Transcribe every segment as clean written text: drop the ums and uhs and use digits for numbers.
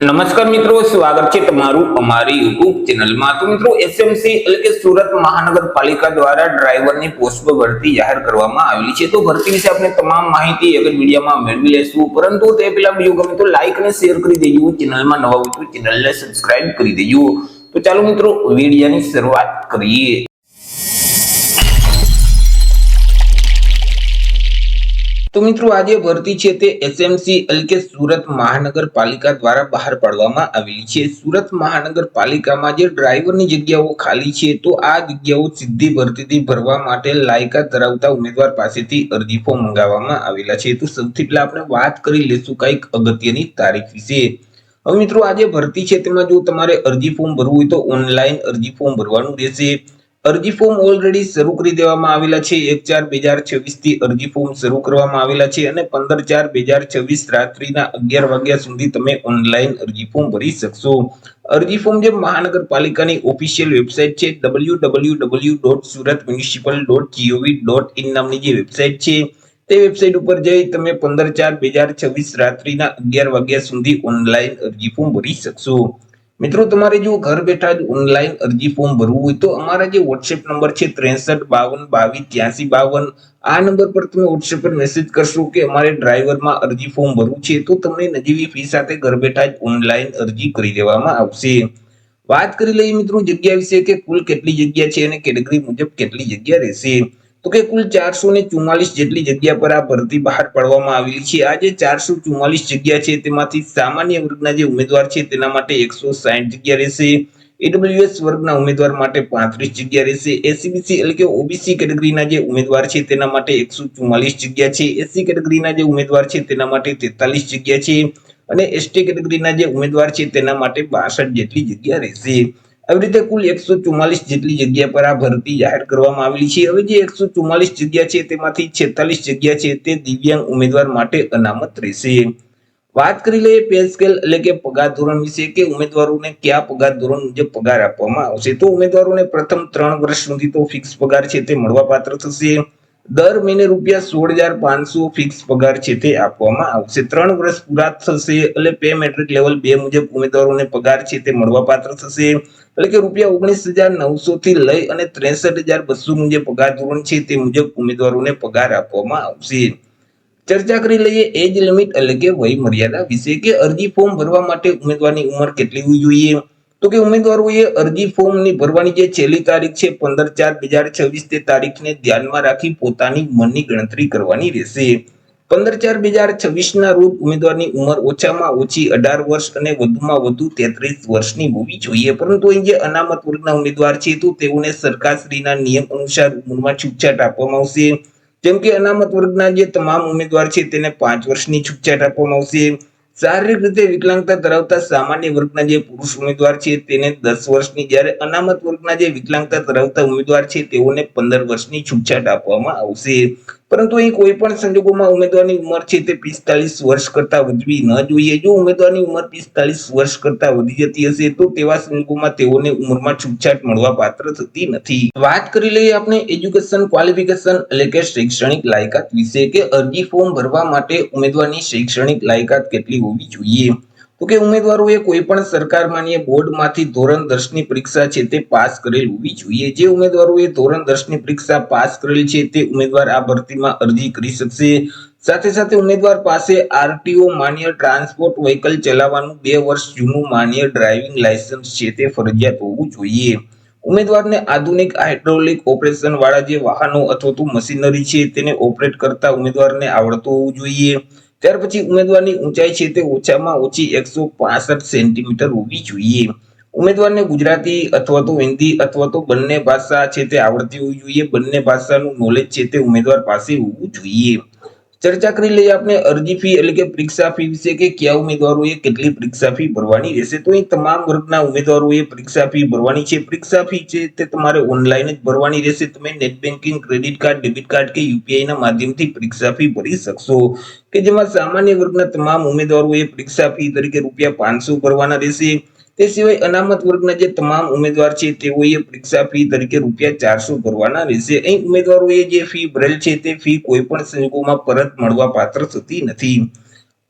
નમસ્કાર મિત્રો, સ્વાગત છે તમારું અમારી યુટ્યુબ ચેનલમાં। તો મિત્રો, એસએમસી એટલે કે સુરત મહાનગરપાલિકા દ્વારા ડ્રાઈવરની પોસ્ટ પર ભરતી જાહેર કરવામાં આવેલી છે। તો ભરતી વિશે આપણે તમામ માહિતી એક જ વિડીયોમાં મેળવી લેશું, પરંતુ તે પહેલા વિડીયો ગમે તો લાઈક અને શેર કરી દેજો। ચેનલમાં નવા હોય તો ચેનલને સબસ્ક્રાઇબ કરી દેજો। તો ચાલો મિત્રો, વિડીયોની શરૂઆત કરીએ। તો મિત્રો, આજે ભરતી છે તે એસએમસી એટલે કે સુરત મહાનગરપાલિકા દ્વારા બહાર પાડવામાં આવેલી છે। સુરત મહાનગરપાલિકામાં જે ડ્રાઈવરની જગ્યાઓ ખાલી છે, તો આ જગ્યાઓ સીધી ભરતીથી ભરવા માટે લાયકાત ધરાવતા ઉમેદવાર પાસેથી અરજી ફોર્મ મંગાવવામાં આવેલા છે। તો સૌથી પહેલા આપણે વાત કરી લેશું કંઈક અગત્યની તારીખ વિશે। હવે મિત્રો, આ જે ભરતી છે તેમાં જો તમારે અરજી ફોર્મ ભરવું હોય તો ઓનલાઈન અરજી ફોર્મ ભરવાનું રહેશે। અરજી ફોર્મ ઓલરેડી શરૂ કરી દેવામાં આવેલા છે। 1/4/2026 થી અરજી ફોર્મ શરૂ કરવામાં આવેલા છે અને 15/4/2026 રાત્રિના 11 વાગ્યા સુધી તમે ઓનલાઈન અરજી ફોર્મ ભરી શકશો। અરજી ફોર્મ જે મહાનગરપાલિકાની ઓફિશિયલ વેબસાઇટ છે www.suratmunicipal.gov.in નામની જે વેબસાઇટ છે, તે વેબસાઇટ ઉપર જઈ તમે 15/4/2026 રાત્રિના 11 વાગ્યા સુધી ઓનલાઈન અરજી ફોર્મ ભરી શકશો। મિત્રો, તમારે જો ઘર બેઠા જ ઓનલાઈન અરજી ફોર્મ ભરવું હોય તો અમારા જે WhatsApp નંબર છે 6352228352, આ નંબર પર તમે WhatsApp પર મેસેજ કરશો કે અમારે ડ્રાઈવરમાં અરજી ફોર્મ ભરવું છે, તો તમને નજીવી ફી સાથે ઘર બેઠા જ ઓનલાઈન અરજી કરી દેવામાં આવશે। વાત કરી લઈએ મિત્રો જગ્યા વિશે કે કુલ કેટલી જગ્યા છે અને કેટેગરી મુજબ કેટલી જગ્યા રહેશે। તો કે કુલ 444 જેટલી જગ્યા પર આ ભરતી બહાર પાડવામાં આવેલી છે। આ જે 444 જગ્યા છે તેમાંથી સામાન્ય વર્ગના જે ઉમેદવાર છે તેના માટે 160 જગ્યા રહેશે। ઈડબ્લ્યુએસ વર્ગના ઉમેદવાર માટે 35 જગ્યા રહેશે। એસસીબીસી એટલે કે ઓબીસી કેટેગરીના જે ઉમેદવાર છે તેના માટે 144 જગ્યા છે। એસસી કેટેગરીના જે ઉમેદવાર છે તેના માટે 43 જગ્યા છે અને એસટી કેટેગરીના જે ઉમેદવાર છે તેના માટે 62 જેટલી જગ્યા રહેશે। આવી રીતે કુલ 144 જેટલી જગ્યા પર આ ભરતી જાહેર કરવામાં આવેલી છે। હવે જે 144 જગ્યા છે તેમાંથી 46 જગ્યા છે તે દિવ્યાંગ ઉમેદવાર માટે અનામત રહેશે। વાત કરી લઈએ પે સ્કેલ એટલે કે પગાર ધોરણ વિશે કે ઉમેદવારોને કયા પગાર ધોરણ મુજબ પગાર આપવામાં આવશે। તો ઉમેદવારોને પ્રથમ 3 વર્ષ સુધી તો ફિક્સ પગાર છે તે મળવાપાત્ર થશે। દર મહિને ₹16,500 ફિક્સ પગાર છે તે આપવામાં આવશે। 3 વર્ષ પૂરા થશે એટલે પે મેટ્રિક લેવલ 2 મુજબ ઉમેદવારોને પગાર છે તે મળવાપાત્ર થશે। એટલે કે ₹19,900 થી લઈ અને 63,200 મુજબ પગાર ધોરણ છે તે મુજબ ઉમેદવારોને પગાર આપવામાં આવશે। ચર્ચા કરી લઈએ એજ લિમિટ એટલે કે વય મર્યાદા વિશે કે અરજી ફોર્મ ભરવા માટે ઉમેદવારની ઉંમર કેટલી હોવી જોઈએ। તો કે ઉમેદવારોએ અરજી ફોર્મની ભરવાની જે છેલ્લી તારીખ છે 15/4/2026 તે તારીખને ધ્યાનમાં રાખી પોતાની ઉંમરની ગણતરી કરવાની રહેશે। 15/4/2026 ના રોજ ઉમેદવારની ઉંમર ઓછામાં ઓછી 18 વર્ષ અને વધુમાં વધુ 33 વર્ષની હોવી જોઈએ। પરંતુ અહીં જે અનામત વર્ગના ઉમેદવાર છે તો તેઓને સરકારશ્રીના નિયમ અનુસાર ઉંમરમાં છૂટછાટ આપવામાં આવશે। જેમ કે અનામત વર્ગના જે તમામ ઉમેદવાર છે તેને 5 વર્ષની છૂટછાટ આપવામાં આવશે। શારીરિક રીતે વિકલાંગતા ધરાવતા સામાન્ય વર્ગના જે પુરુષ ઉમેદવાર છે તેને 10 વર્ષની, જ્યારે અનામત વર્ગના જે વિકલાંગતા ધરાવતા ઉમેદવાર છે તેઓને 15 વર્ષની છૂટછાટ આપવામાં આવશે। પરંતુ અહીં કોઈ પણ સંજોગોમાં ઉમેદવારની ઉંમર છે તે 45 વર્ષ કરતા વધવી ન જોઈએ। જો ઉમેદવારની ઉંમર 45 વર્ષ કરતા વધી જતી હશે તો તેવા સંજોગોમાં તેઓને ઉંમરમાં છૂટછાટ મળવા પાત્ર થતી નથી। વાત કરી લઈએ આપણે એજ્યુકેશન ક્વોલિફિકેશન એટલે કે શૈક્ષણિક લાયકાત વિશે કે અરજી ફોર્મ ભરવા માટે ઉમેદવારની શૈક્ષણિક લાયકાત કેટલી હોવી જોઈએ। તો કે ઉમેદવારોએ કોઈ પણ સરકાર માન્ય બોર્ડમાંથી ધોરણ 10 ની પરીક્ષા છે તે પાસ કરેલ હોવી જોઈએ। જે ઉમેદવારોએ ધોરણ 10 ની પરીક્ષા પાસ કરેલ છે તે ઉમેદવાર આ ભરતીમાં અરજી કરી શકશે। સાથે સાથે ઉમેદવાર પાસે આરટીઓ માન્ય ટ્રાન્સપોર્ટ વ્હીકલ ચલાવવાનું 2 વર્ષ જૂનું માન્ય ડ્રાઇવિંગ લાયસન્સ છે તે ફરજિયાત હોવું જોઈએ। ઉમેદવારને આધુનિક હાઇડ્રોલિક ઓપરેશન વાળા જે વાહનો અથવા તો મશીનરી છે તેને ઓપરેટ કરતા ઉમેદવારને આવડતું હોવું જોઈએ। ત્યાર પછી ઉમેદવારની ઊંચાઈ છે તે ઓછામાં ઓછી 165 સેન્ટીમીટર હોવી જોઈએ। ઉમેદવારને ગુજરાતી અથવા તો હિન્દી અથવા તો બંને ભાષા છે તે આવડતી હોવી જોઈએ। બંને ભાષાનું નોલેજ છે તે ઉમેદવાર પાસે હોવું જોઈએ। ચર્ચા કરી લઈએ આપણે અરજી ફી એટલે કે પરીક્ષા ફી વિશે કે કયા ઉમેદવારોએ કેટલી પરીક્ષા ફી ભરવાની રહેશે। તો અહીં તમામ વર્ગના ઉમેદવારોએ પરીક્ષા ફી ભરવાની છે। પરીક્ષા ફી છે તે તમારે ઓનલાઈન જ ભરવાની રહેશે। તમે net banking, credit card, debit card કે યુપીઆઈ ના માધ્યમથી પરીક્ષા ફી ભરી શકશો। કે જેમાં સામાન્ય વર્ગના તમામ ઉમેદવારોએ પરીક્ષા ફી તરીકે ₹500 ભરવાના રહેશે। તે સિવાય અનામત વર્ગના જે તમામ ઉમેદવાર છે તેઓએ પરીક્ષા ફી તરીકે ₹400 ભરવાના રહેશે। અહીં ઉમેદવારોએ જે ફી ભરેલ છે તે ફી કોઈ પણ સંજોગોમાં પરત મળવા પાત્ર થતી નથી।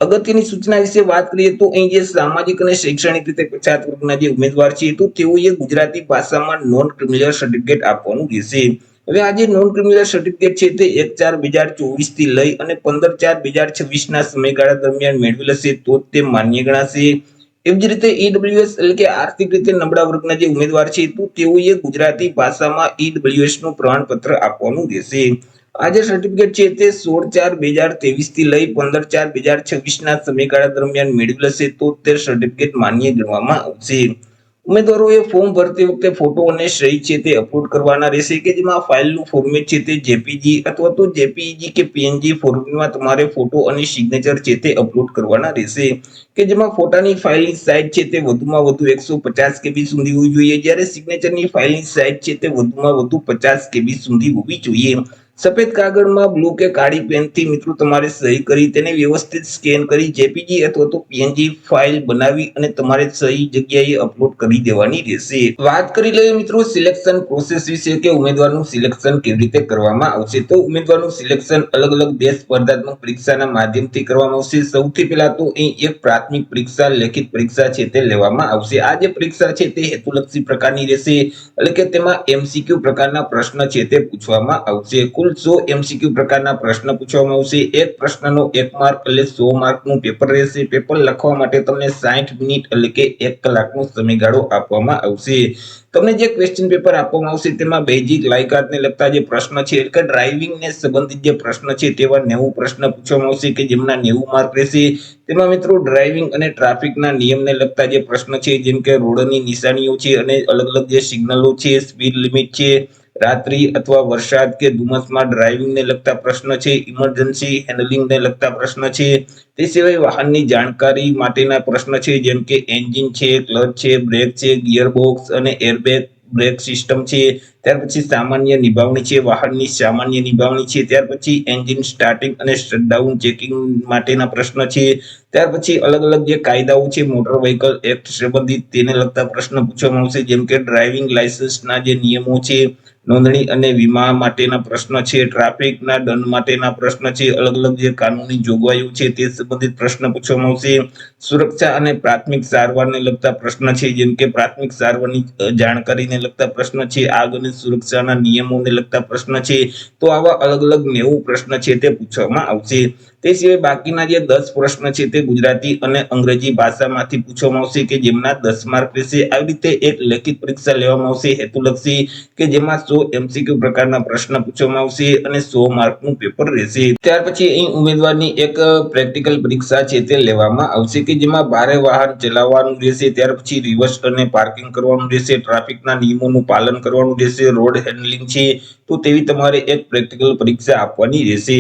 અગત્યની સૂચના વિશે વાત કરીએ તો અહીં જે સામાજિક અને શૈક્ષણિક રીતે પછાત વર્ગના જે ઉમેદવાર છે તો તેઓએ ગુજરાતી ભાષામાં નોન ક્રિમિનલ સર્ટિફિકેટ આપવાનું રહેશે. હવે આ જે નોન ક્રિમિનલ સર્ટિફિકેટ છે તે 1/4/2024 થી લઈ અને 15/4/2026 ના સમયગાળા દરમિયાન મેળવેલ હશે તો તે માન્ય ગણાશે. એવી જ રીતે ઈડબ્લ્યુએસ એટલે કે આર્થિક રીતે નબળા વર્ગના જે ઉમેદવાર છે તો તેઓએ ગુજરાતી ભાષામાં ઈડબ્લ્યુએસ નું પ્રમાણપત્ર આપવાનું રહેશે. આ જે સર્ટિફિકેટ છે તે 16/4/2023 થી લઈ 15/4/2026 ના સમયગાળા દરમિયાન મેળવેલ હશે તો તે સર્ટિફિકેટ માન્ય ગણવામાં આવશે. ઉમેદવારોએ ફોર્મ ભરતી વખતે ફોટો અને સહી છે તે અપલોડ કરવાના રહેશે કે જેમાં ફાઇલનું ફોર્મેટ છે તે જેપીજી અથવા તો જેપીઈજી કે પીએનજી ફોર્મેટમાં તમારે ફોટો અને સિગ્નેચર છે તે અપલોડ કરવાના રહેશે કે જેમાં ફોટાની ફાઇલની સાઇઝ છે તે વધુમાં વધુ 150 KB સુધી હોવી જોઈએ, જ્યારે સિગ્નેચરની ફાઇલની સાઇઝ છે તે વધુમાં વધુ 50 KB સુધી હોવી જોઈએ. સફેદ કાગળમાં બ્લુ કે કાળી પેનથી મિત્રો તમારે સહી કરી તેને વ્યવસ્થિત સ્કેન કરી જેપીજી અથવા તો પીએનજી ફાઇલ બનાવી અને તમારે સહી જગ્યાએ અપલોડ કરી દેવાની રહેશે. વાત કરી લઈએ મિત્રો સિલેક્શન પ્રોસેસ વિશે કે ઉમેદવારનું સિલેક્શન કેવી રીતે કરવામાં આવશે. તો ઉમેદવારનું સિલેક્શન અલગ અલગ બે સ્પર્ધાત્મક પરીક્ષાના માધ્યમથી કરવામાં આવશે. સૌથી પહેલા તો અહીં એક પ્રાથમિક પરીક્ષા લેખિત પરીક્ષા છે તે લેવામાં આવશે. આ જે પરીક્ષા છે તે હેતુલક્ષી પ્રકારની રહેશે એટલે કે તેમાં એમસીક્યુ પ્રકારના પ્રશ્ન છે તે પૂછવામાં આવશે. કુલ 100 એમસીક્યુ પ્રકારના પ્રશ્ન પૂછવામાં આવશે. એક પ્રશ્નનો 1 માર્ક એટલે 100 માર્કનું પેપર રહેશે. પેપર લખવા માટે તમને 60 મિનિટ એટલે કે 1 કલાકનો સમયગાળો આપવામાં આવશે. તમને જે ક્વેશ્ચન પેપર આપવામાં આવશે તેમાં બેઝિક લાયકાતને લગતા જે પ્રશ્ન છે એટલે કે ડ્રાઇવિંગ ને સંબંધિત જે પ્રશ્ન છે તેવા 90 પ્રશ્ન પૂછવામાં આવશે કે જેમના 90 માર્ક રહેશે. તેમાં મિત્રો ડ્રાઇવિંગ અને ટ્રાફિકના નિયમને લગતા જે પ્રશ્ન છે જેમ કે રોડની નિશાનીઓ છે અને અલગ અલગ જે સિગ્નલો છે, સ્પીડ લિમિટ છે, રાત્રિ અથવા વરસાદ કે ધુમ્મસમાં ડ્રાઇવિંગને લગતા પ્રશ્ન છે, ઇમરજન્સી હેન્ડલિંગને લગતા પ્રશ્ન છે, તે સિવાય વાહનની જાણકારી માટેના પ્રશ્ન છે જેમ કે એન્જિન છે, ક્લચ છે, બ્રેક છે, ગિયર બોક્સ અને એરબેગ બ્રેક સિસ્ટમ છે. ત્યાર પછી સામાન્ય નિભાવણી છે, વાહનની સામાન્ય નિભાવણી છે. ત્યાર પછી એન્જિન સ્ટાર્ટિંગ અને શટડાઉન ચેકિંગ માટેના પ્રશ્ન છે. ત્યાર પછી અલગ અલગ જે કાયદાઓ છે મોટર વ્હીકલ એક્ટ સંબંધિત તેને લગતા પ્રશ્ન પૂછવામાં આવશે જેમ કે ડ્રાઇવિંગ લાયસન્સના જે નિયમો છે, નોંધણી અને વીમા માટેના પ્રશ્ન છે, ટ્રાફિકના દંડ માટેના પ્રશ્ન છે, અલગ અલગ જે કાનૂની જોગવાઈઓ છે તે સંબંધિત પ્રશ્ન પૂછવામાં આવશે. સુરક્ષા અને પ્રાથમિક સારવારને લગતા પ્રશ્ન છે જેમ કે પ્રાથમિક સારવારની જાણકારીને લગતા પ્રશ્ન છે, આગ અને સુરક્ષાના નિયમોને લગતા પ્રશ્ન છે. તો આવા અલગ અલગ 90 પ્રશ્ન છે તે પૂછવામાં આવશે. તે સિવાય બાકીના જે 10 પ્રશ્ન છે તે ગુજરાતી અને અંગ્રેજી ભાષામાંથી પૂછવામાં આવશે કે જેમના 10 માર્ક રહેશે. આવી રીતે એક લેખિત પરીક્ષા લેવામાં આવશે હેતુલક્ષી કે જેમાં 100 એમસીક્યુ પ્રકારના પ્રશ્ન પૂછવામાં આવશે અને 100 માર્કનું પેપર રહેશે. ત્યાર પછી અહીં ઉમેદવારની એક પ્રેક્ટિકલ પરીક્ષા છે તે લેવામાં આવશે કે જેમાં ભારે વાહન ચલાવવાનું રહેશે. ત્યાર પછી રિવર્સ અને પાર્કિંગ કરવાનું રહેશે, ટ્રાફિકના નિયમોનું પાલન કરવાનું રહેશે, રોડ હેન્ડલિંગ છે તો તેવી તમારે એક પ્રેક્ટિકલ પરીક્ષા આપવાની રહેશે.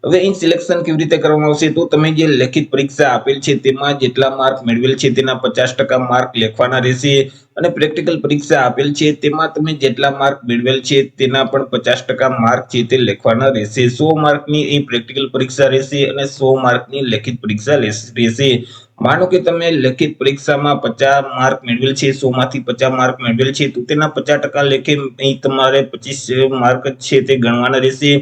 હવે અહીં સિલેક્શન કેવી રીતે કરવામાં આવશે તો તમે જે લેખિત પરીક્ષા આપેલ છે તેમાં જેટલા માર્ક મેળવેલ છે તેના 50% માર્ક લખવાના રહેશે અને પ્રેક્ટિકલ પરીક્ષા આપેલ છે તેમાં તમે જેટલા માર્ક મેળવેલ છે તેના પણ 50% માર્ક છે તે લખવાના રહેશે. 100 માર્કની અહીં પ્રેક્ટિકલ પરીક્ષા રહેશે અને 100 માર્કની લેખિત પરીક્ષા રહેશે. માનો કે તમે લેખિત પરીક્ષામાં 50 માર્ક મેળવેલ છે, 100 માંથી 50 માર્ક મેળવેલ છે તો તેના 50% લેખે અહીં તમારે 25 માર્ક છે તે ગણવાના રહેશે.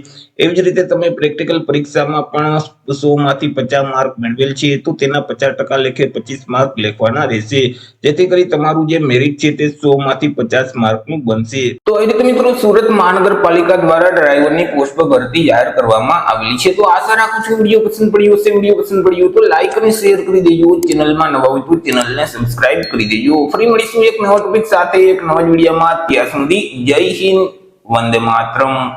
એવી જ રીતે તમે પ્રેક્ટિકલ પરીક્ષામાં પણ 100 માંથી 50 માર્ક મેળવેલ છે તો તેના 50% લેખે 25 માર્ક લખવાના રહેશે જેથી કરી તમારું જે મેરિટ છે તે 100 માંથી 50 માર્કનું બનશે. તો એ રીતે મિત્રો સુરત મહાનગરપાલિકા દ્વારા ડ્રાઈવરની પોસ્ટ પર ભરતી જાહેર કરવામાં આવેલી છે. તો આશા રાખું છું વિડીયો પસંદ પડ્યો હશે. વિડીયો પસંદ પડ્યો તો લાઈક અને શેર કરી દેજો. ચેનલમાં નવા હોય તો ચેનલને સબસ્ક્રાઇબ કરી દેજો. ફરી મળીશું એક નવા ટોપિક સાથે એક નવા વિડીયોમાં. ત્યાં સુધી જય હિન્દ, વંદે માતરમ.